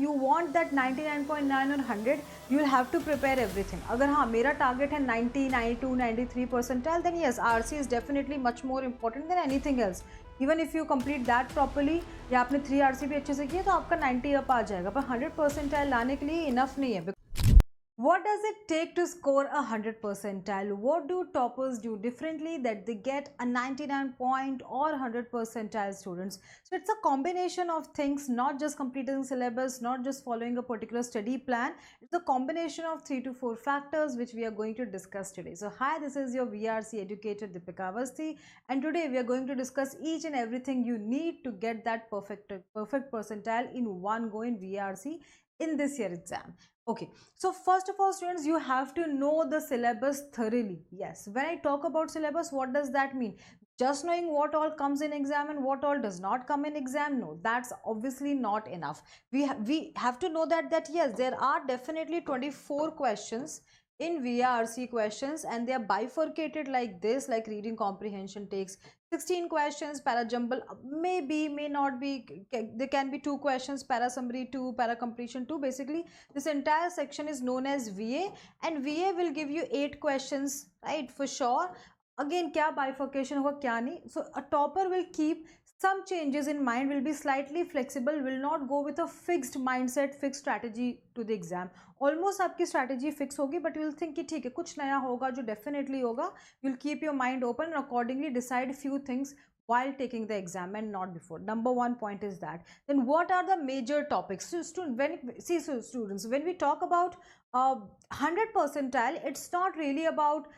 you want that 99.9 or 100, you will have to prepare everything. अगर हाँ मेरा target है 90, 92, 93 percentile, then yes, RC is definitely much more important than anything else. Even if you complete that properly, या आपने 3 RC भी अच्छे से किए तो आपका 90 अप आ जाएगा, पर 100 percentile लाने के लिए enough नहीं है. What does it take to score a 100 percentile? What do toppers do differently that they get a 99 point or 100 percentile students? So it's a combination of things, not just completing syllabus, not just following a particular study plan. It's a combination of 3 to 4 factors which we are going to discuss today. So hi, this is your VRC educator Deepika Avasthi, and today we are going to discuss each and everything you need to get that perfect percentile in one go in VRC in this year exam. Okay, so first of all students, you have to know the syllabus thoroughly. Yes, when I talk about syllabus, what does that mean? Just knowing what all comes in exam and what all does not come in exam? No, that's obviously not enough. We have to know that yes, there are definitely 24 questions in VRC questions, and they are bifurcated like this, like reading comprehension takes 16 questions, para jumble maybe, may not be, there can be 2 questions, para summary 2, para completion 2. Basically this entire section is known as VA, and VA will give you 8 questions, right, for sure. Again, kya bifurcation hoga, kya nahi. So a topper will keep some changes in mind, will be slightly flexible, will not go with a fixed mindset, fixed strategy to the exam. Almost आपकी strategy fix होगी, but you will think कि ठीक है कुछ नया होगा जो definitely होगा. You will keep your mind open and accordingly decide few things while taking the exam and not before. Number one point is that. Then what are the major topics? So students, when we talk about 100 percentile, it's not really about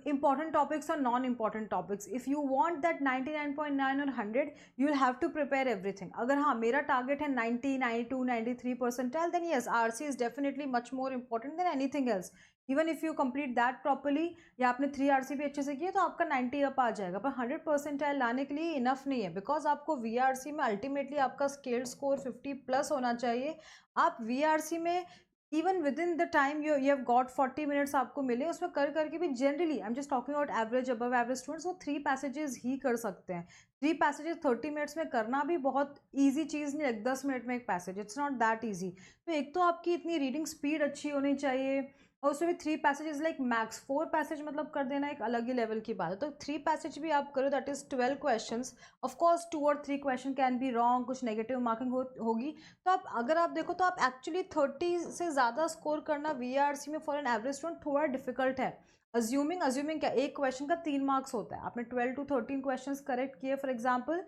important topics or non-important topics. If you want that 99.9 or 100, you will have to prepare everything. अगर हाँ मेरा target है 90, 92, 93 percentile, then yes, RC is definitely much more important than anything else. Even if you complete that properly, या आपने 3 RC भी अच्छे से किए तो आपका 90 अप आ जाएगा, पर 100 percentile लाने के लिए enough नहीं है, because आपको VRC में ultimately आपका scaled score 50 plus होना चाहिए. आप VRC में even within the time you have got 40 minutes आपको मिले, उसमें कर करके भी generally I'm just talking about average, above average students, वो 3 passages ही कर सकते हैं. 3 passages 30 minutes में करना भी बहुत easy चीज़ नहीं है. 10 मिनट में एक passage, it's not that easy. तो एक तो आपकी इतनी reading speed अच्छी होनी चाहिए, और उसमें भी 3 पैसेजेस लाइक मैक्स 4 पैसेज मतलब कर देना एक अलग ही लेवल की बात है. तो 3 पैसेज भी आप करो, that is 12 questions. Of course 2 और 3 क्वेश्चन कैन बी रॉन्ग, कुछ नेगेटिव मार्किंग होगी. तो आप अगर आप देखो तो आप एक्चुअली 30 से ज़्यादा स्कोर करना VRC में फॉर एन एवरेज स्टूडेंट थोड़ा डिफिकल्ट है. अज्यूमिंग क्या एक क्वेश्चन का 3 मार्क्स होता है, आपने 12 to 13 क्वेश्चन करेक्ट किए फॉर एग्जाम्पल.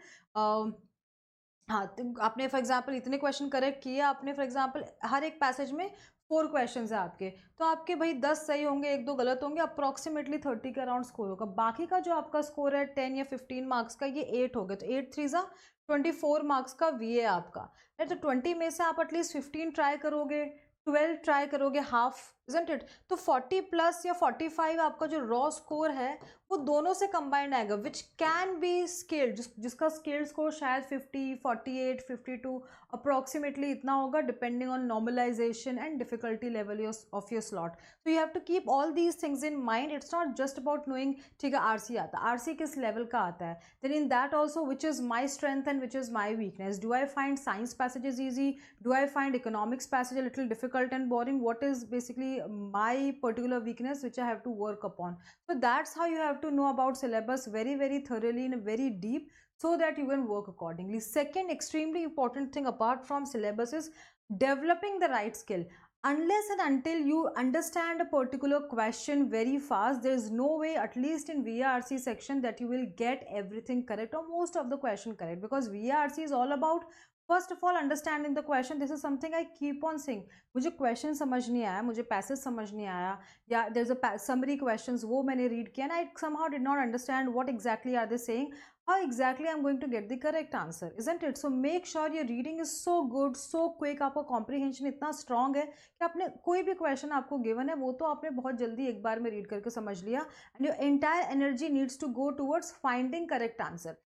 हाँ, तो आपने फॉर एग्जाम्पल इतने क्वेश्चन करेक्ट किए, आपने फॉर एग्जाम्पल हर एक पैसेज में 4 क्वेश्चंस है आपके, तो आपके भाई 10 सही होंगे, 1-2 गलत होंगे, अप्रॉक्सीमेटली 30 के अराउंड स्कोर होगा. बाकी का जो आपका स्कोर है 10 या 15 मार्क्स का, ये 8 हो गए, तो 8 3 जा 24 मार्क्स का VA आपका है. तो 20 में से आप एटलीस्ट 15 ट्राई करोगे, 12 ट्राई करोगे, हाफ इजंट इट. तो 40 प्लस या 45 आपका जो रॉ स्कोर है वो दोनों से कंबाइंड आएगा, विच कैन बी स्केल्ड, जिसका स्केल्ड स्कोर शायद 50, 48, 52 अप्रॉक्सीमेटली इतना होगा, depending on normalization and difficulty level of your slot. तो you have to keep all these things in mind. It's not just about knowing ठीक है RC आता है, RC किस लेवल का आता है, then in that also which is my strength and which is my weakness. Do I find science passages easy, do I find economics passage a little difficult and boring, what is basically my particular weakness which I have to work upon. So that's how you have to know about syllabus very very thoroughly and very deep, so that you can work accordingly. Second extremely important thing apart from syllabus is developing the right skill. Unless and until you understand a particular question very fast, there is no way, at least in VRC section, that you will get everything correct or most of the question correct, because VRC is all about first of all understanding the question. This is something I keep on saying. मुझे question समझ नहीं आया, मुझे passage समझ नहीं आया, या there is a summary questions, वो मैंने रीड किया, and I somehow did not understand what exactly are they saying, how exactly I'm going to get the correct answer, isn't it? So make sure your reading is so good, so quick, आपका comprehension इतना strong है कि आपने कोई भी question आपको given है वो तो आपने बहुत जल्दी एक बार में read करके समझ लिया, and your entire energy needs to go towards finding correct answer.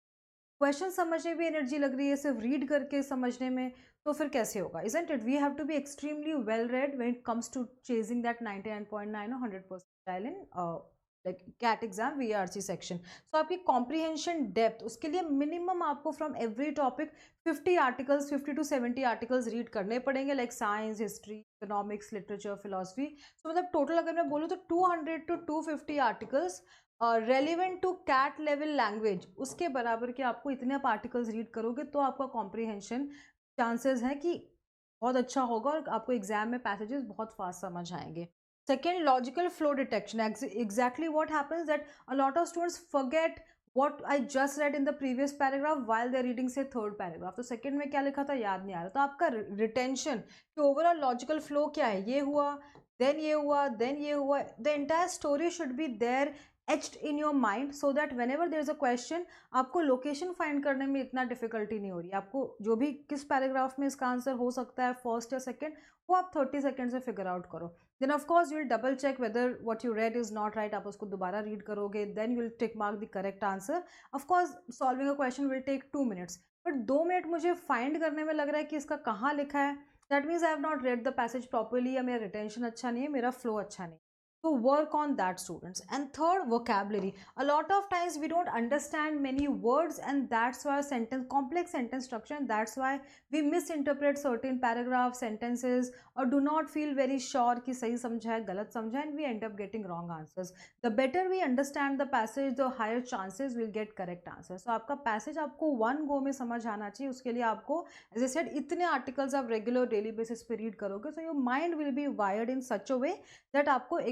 Question समझने में एनर्जी लग रही है सिर्फ रीड करके समझने में, तो फिर कैसे होगा, isn't it? We have to be extremely well read when it comes to chasing that 99.9 or 100 percentile in like CAT exam VRC सेक्शन। सो आपकी कॉम्प्रीहेंशन डेप्थ, उसके लिए मिनिमम आपको from every topic 50 articles, 50 to 70 articles read करने पड़ेंगे, like science, history, economics, literature, philosophy. So मतलब total अगर मैं बोलूँ तो 200 to 250 articles relevant to CAT level language, उसके बराबर के आपको इतने आप आर्टिकल्स रीड करोगे तो आपका कॉम्प्रीहेंशन चांसेस है कि बहुत अच्छा होगा और आपको एग्जाम में पैसेजेस बहुत फास्ट समझ आएंगे। Second, logical flow detection. Exactly what happens that a lot of students forget what I just read in the previous paragraph while they're reading say third paragraph। तो सेकेंड में क्या लिखा था याद नहीं आ रहा, तो आपका रिटेंशन कि ओवरऑल लॉजिकल फ्लो क्या है, ये हुआ, देन ये हुआ, देन ये हुआ, the entire story should be there etched in your mind so that whenever there is a question, आपको लोकेशन फाइंड करने में इतना डिफिकल्टी नहीं हो रही। आपको जो भी किस पैराग्राफ में इसका आंसर हो सकता है फर्स्ट या सेकंड, वो आप 30 सेकंड में फिगर आउट करो। Then of course you will double check whether what you read is not right, आप उसको दोबारा रीड करोगे, then you will tick mark the correct answer. Of course solving a question will take 2 minutes, but 2 minute मुझे find करने में लग रहा है कि इसका कहाँ लिखा है, that means I have not read the passage properly, या मेरा रिटेंशन अच्छा नहीं है, मेरा फ्लो अच्छा नहीं है। So work on that, students. And third, vocabulary. A lot of times we don't understand many words, and that's why complex sentence structure, and that's why we misinterpret certain paragraphs, sentences, or do not feel very sure कि सही समझा है गलत समझा है, and we end up getting wrong answers. The better we understand the passage, the higher chances we'll get correct answers. So आपका passage आपको one go में समझ आना चाहिए, उसके लिए आपको as I said इतने articles आप regular daily basis पे read करोगे, so your mind will be wired in such a way that आपको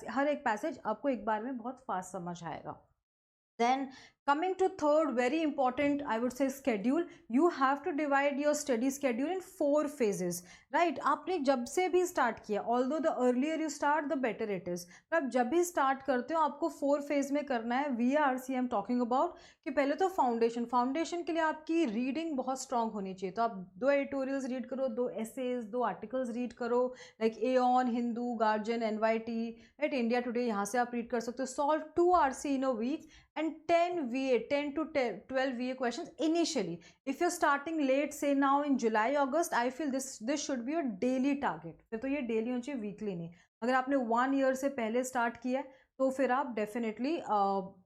हर एक पैसेज आपको एक बार में बहुत फास्ट समझ आएगा। Then coming to third, very important, I would say schedule. You have to divide your study schedule in 4 phases, right? आपने जब से भी start किया, although the earlier you start the better it is, पर आप जब भी start करते हो आपको 4 phase में करना है। VRC I'm talking about कि पहले तो फाउंडेशन के लिए आपकी रीडिंग बहुत स्ट्रांग होनी चाहिए, तो आप 2 एडिटोरियल्स रीड करो, 2 essays, 2 आर्टिकल्स रीड करो, like Aon, Hindu, guardian, NYT, right, India today, यहाँ से आप रीड कर सकते हो। Solve 2 RC in a week and 10 to 12 VA questions initially. If you're starting late, say now in July, August, I feel this should be your daily target. फिर तो ये daily होनी चाहिए, वीकली नहीं। अगर आपने 1 year से पहले स्टार्ट किया है तो फिर आप डेफिनेटली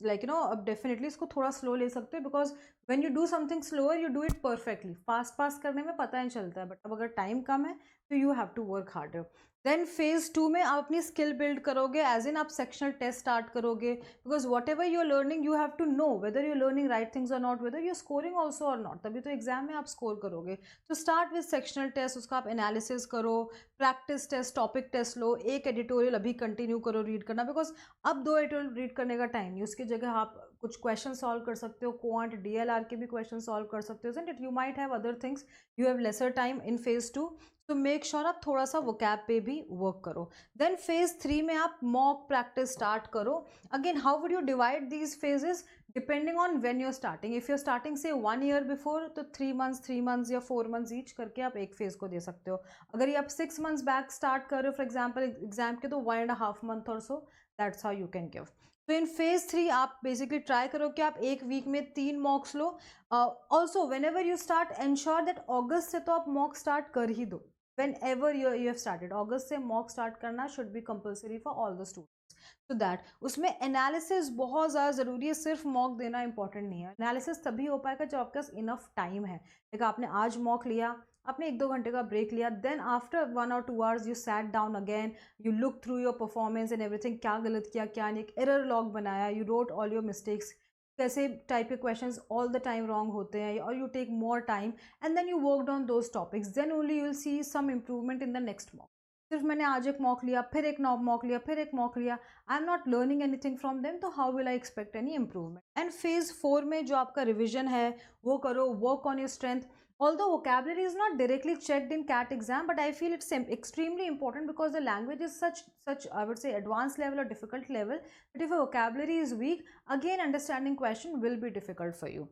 लाइक अब डेफिनेटली इसको थोड़ा स्लो ले सकते हो, because when you do something slower you do it perfectly. Fast करने में पता नहीं चलता है, बट अब अगर टाइम कम है तो you have to work harder. Then phase 2 में आप अपनी स्किल बिल्ड करोगे, एज इन आप सेक्शनल टेस्ट स्टार्ट करोगे, because whatever you are learning you have to know whether you learning right things और not, whether you scoring also और not, तभी तो एग्जाम में आप स्कोर करोगे। तो स्टार्ट विद सेक्शनल टेस्ट, उसका आप एनालिसिस करो, प्रैक्टिस टेस्ट, टॉपिक टेस्ट लो, एक एडिटोरियल अभी कंटिन्यू करो रीड करना, बिकॉज अब 2 एडिटोरियल रीड करने का टाइम नहीं, उसकी जगह आप कुछ क्वेश्चन सॉल्व कर सकते हो, क्वांट DLR के भी क्वेश्चन सॉल्व कर सकते हो, and you might have other things, you have lesser time in phase 2, तो मेक श्योर आप थोड़ा सा वोकैब पे भी वर्क करो। देन फेज 3 में आप मॉक प्रैक्टिस स्टार्ट करो। Again how would you divide these phases, depending on when you are starting. If you are starting से 1 year बिफोर, तो 3 months या 4 months ईच करके आप एक फेज को दे सकते हो। अगर ये आप 6 months बैक स्टार्ट कर रहे हो फॉर एग्जाम्पल एग्जाम के, तो 1.5 month और so, that's how you can give. तो इन फेज 3 आप बेसिकली ट्राई करो कि आप एक वीक में 3 मॉक्स लो। Also whenever you start ensure that अगस्त से तो आप मॉक स्टार्ट कर ही दो। whenever you have started, अगस्त से मॉक स्टार्ट करना should be compulsory for all the students, so that उसमें एनालिसिस बहुत ज़्यादा ज़रूरी है, सिर्फ मॉक देना इंपॉर्टेंट नहीं है। एनालिसिस तभी हो पाएगा जब आपके पास इनफ टाइम है, लाइक आपने आज मॉक लिया, आपने 1-2 घंटे का ब्रेक लिया, then after 1 or 2 hours you sat down again, you look through your performance and everything, क्या गलत किया क्या नहीं, एक एरर लॉग बनाया, you wrote all your mistakes, कैसे टाइप के questions all the time wrong होते हैं, और you take more time and then you worked on those topics, then only you will see some improvement in the next mock. सिर्फ मैंने आज एक mock लिया, फिर एक मॉक लिया, फिर एक मॉक लिया, I am not learning anything from them, तो how will I expect any improvement. And phase 4 में जो आपका रिविजन है वो करो, work on your strength. Although vocabulary is not directly checked in CAT exam, but I feel it's extremely important because the language is such I would say advanced level or difficult level that if a vocabulary is weak, again understanding question will be difficult for you.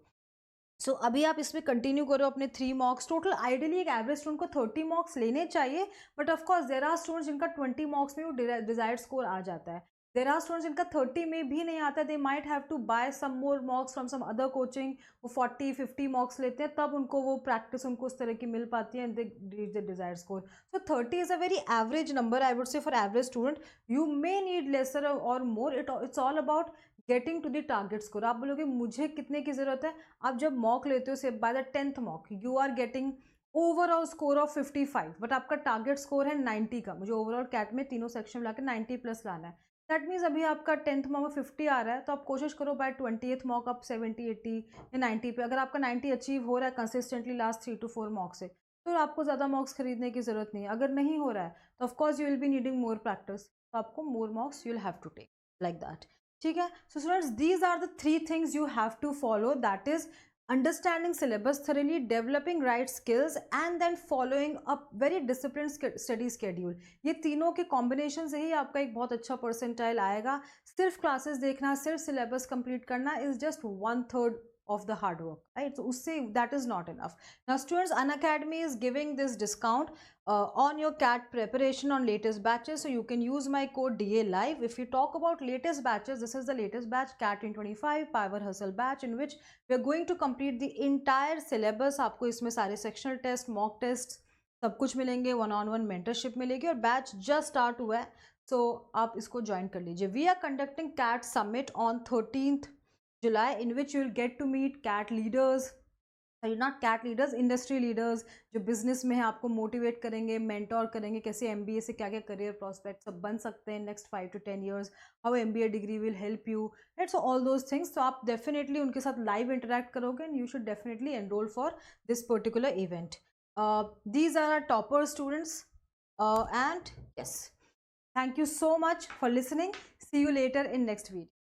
So अभी आप इसमें continue करो अपने 3 mocks total. Ideally एक average student को 30 mocks लेने चाहिए, but of course there are students जिनका 20 मॉक्स में वो डिजायर्ड स्कोर आ जाता है। देर आर स्टूडेंट्स जिनका 30 में भी नहीं आता, they might have to buy some more mocks from some other coaching, वो 40-50 मॉक्स लेते हैं, तब उनको वो प्रैक्टिस उनको उस तरह की मिल पाती है and they reach the desired score. So 30 is a very average number I would say for average student. You may need lesser or more, it's all about getting to the target score. आप बोलोगे मुझे कितने की जरूरत है, आप जब mock लेते हो से by the 10th mock you are getting overall score of 55, but आपका टारगेट स्कोर है 90 का. मुझे ओवरऑल कैट में तीनों सेक्शन मिला के 90 प्लस लाना है. दैट मीन्स अभी आपका 10th मॉक में 50 आ रहा है, तो आप कोशिश करो बाय 20th मॉक आप 70-80 या 90 पे. अगर आपका 90 अचीव हो रहा है कंसिस्टेंटली लास्ट 3 to 4 मॉक से, तो आपको ज़्यादा मॉक्स खरीदने की ज़रूरत नहीं है. अगर नहीं हो रहा है तो of course you will be needing more practice, तो आपको more mocks you will have to take like that. ठीक है. So students, these are the 3 things you have to follow, that is understanding syllabus thoroughly, developing right skills, and then following a very disciplined study schedule. ये तीनों के combination से ही आपका एक बहुत अच्छा परसेंटाइल आएगा. सिर्फ क्लासेस देखना, सिर्फ सिलेबस कंप्लीट करना is just 1/3 of the hard work, right? So usse that is not enough. Now students, Unacademy is giving this discount on your CAT preparation on latest batches, so you can use my code DA live. If you talk about latest batches, this is the latest batch, CAT in 25 Power Hustle batch, in which we are going to complete the entire syllabus. आपको इसमें सारे sectional test, mock tests सब कुछ मिलेंगे, 1-on-1 mentorship मिलेगी, और batch just start हुआ है, सो आप इसको ज्वाइन कर लीजिए. We are conducting CAT summit on 13th July, in which you will get to meet CAT leaders, not CAT leaders, industry leaders जो बिजनेस में है, आपको मोटिवेट करेंगे, मेंटोर करेंगे, कैसे MBA से क्या क्या करियर प्रोस्पेक्ट सब बन सकते हैं next 5 to 10 years, how MBA degree will help you, it's all those things. तो आप डेफिनेटली उनके साथ लाइव इंटरेक्ट करोगे and you should definitely enrol for this particular event. These are our topper students, and yes, thank you so much for listening. See you later in next video.